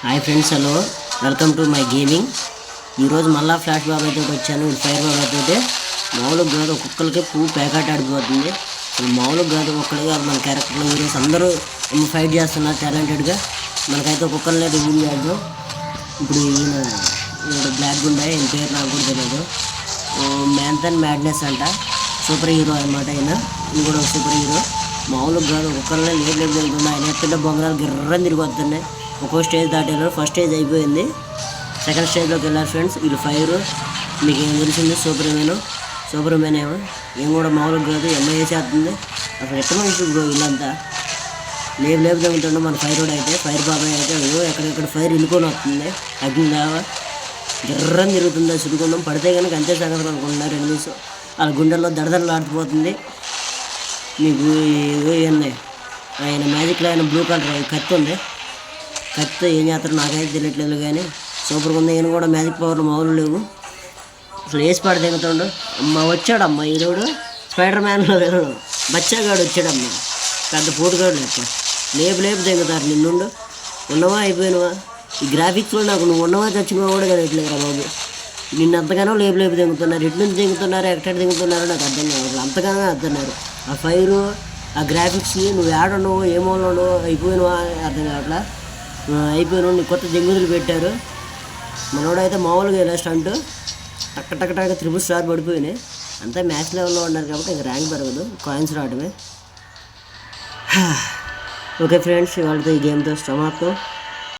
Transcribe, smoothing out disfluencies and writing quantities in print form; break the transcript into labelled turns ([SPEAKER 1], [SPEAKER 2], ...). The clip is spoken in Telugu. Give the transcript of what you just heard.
[SPEAKER 1] Hi friends, hello, welcome to my gaming. ఈరోజు మళ్ళీ ఫ్లాష్ బాబాయ్తో వచ్చాను. ఫైర్ బాబాయ్తో మామూలుగా కాదు, ఒక్కొక్కరికి పువ్వు ప్యాకెట్ ఆడిపోతుంది. అసలు మామూలుగా కాదు, ఒక్కడే కాదు, మన క్యారెక్టర్లు హీరోస్ అందరూ ఫైట్ చేస్తున్నారు టాలెంటెడ్గా. మనకైతే ఒక్కొక్కరినే రివ్యూ చేద్దాం. ఇప్పుడు ఈయన బ్లాక్ గుండా, ఈయన పేరు నాకు కూడా తెలియదు. మ్యాన్థన్ మ్యాడ్నెస్ అంట, సూపర్ హీరో అనమాట. ఈయన కూడా సూపర్ హీరో. మామూలుగా కాదు, ఒక్కొక్కరినే లేపు జరుగుతున్నాయి. ఆయన ఎత్తుంటే బొంగరాలు గిర్రని తిరిగి వస్తున్నాయి. ఒక్కో స్టేజ్ దాటారు. ఫస్ట్ స్టేజ్ అయిపోయింది, సెకండ్ స్టేజ్లోకి వెళ్ళారు ఫ్రెండ్స్. వీళ్ళు ఫైర్ మీకు ఏం తెలిసింది, సూపర్ మ్యాన్ ఏం కూడా మామూలుగా కాదు, ఎంఐ చేస్తుంది. అసలు ఎక్కడ మనిషి బ్రో వీళ్ళంతా లేపు తగ్గుతుండే. మన ఫైర్ రోడ్ అయితే, ఫైర్ బాబాయ్ అయితే ఎక్కడెక్కడ ఫైర్ ఇల్లుకొని వస్తుంది. అగ్ని దావా గిర్రని తిరుగుతుంది. చురుకుందాం పడితే కనుక అంతే సంగతి అనుకుంటున్నారు. 2 నిమిషం వాళ్ళ గుండెల్లో దడదడలు ఆడిపోతుంది. మీకు ఇవన్నీ ఆయన మ్యాజిక్లో ఆయన బ్లూ కలర్ కత్తి ఉంది. కత్తితో ఏం చేస్తారో నాకైతే తెలియట్లేదు, కానీ సూపర్గా ఉంది. ఈయన కూడా మ్యాజిక్ పవర్లు మామూలు లేవు. అసలు వేసి పాడు దిగుతాడు. వచ్చాడమ్మ ఈరోడు స్పైడర్ మ్యాన్లో వెళ్ళడు. బచ్చాగాడు వచ్చాడమ్మ, పెద్ద పోటుగాడు లెక్క. లేపు దిగుతారు. నిన్నుండు ఉన్నవా అయిపోయినవా. ఈ గ్రాఫిక్స్లో నాకు నువ్వు ఉన్నవా చచ్చినవా కూడా తెలియట్లేదురా బాబు. నిన్ను అంతగానో లేపు దిగుతున్నారు. ఎటు నుంచి దిగుతున్నారు, ఎక్కడ దిగుతున్నారో నాకు అర్థం కాదు. అంతగానో అర్థన్నారు. ఆ ఫైరు, ఆ గ్రాఫిక్స్, నువ్వు ఏడున్నావు, ఏమోలో అయిపోయినవా అర్థం కావట్లా. అయిపోయిన నీ కొత్త జంగుదులు పెట్టారు. మనోడైతే మామూలుగా ఇలా స్టంట్ టక్క 3 స్టార్ పడిపోయినాయి. అంతా మ్యాచ్ లెవెల్లో ఉన్నారు కాబట్టి ఇంకా ర్యాంక్ పెరగదు, కాయిన్స్ రావడమే. ఓకే ఫ్రెండ్స్, వాళ్ళతో ఈ గేమ్తో సమాప్తం.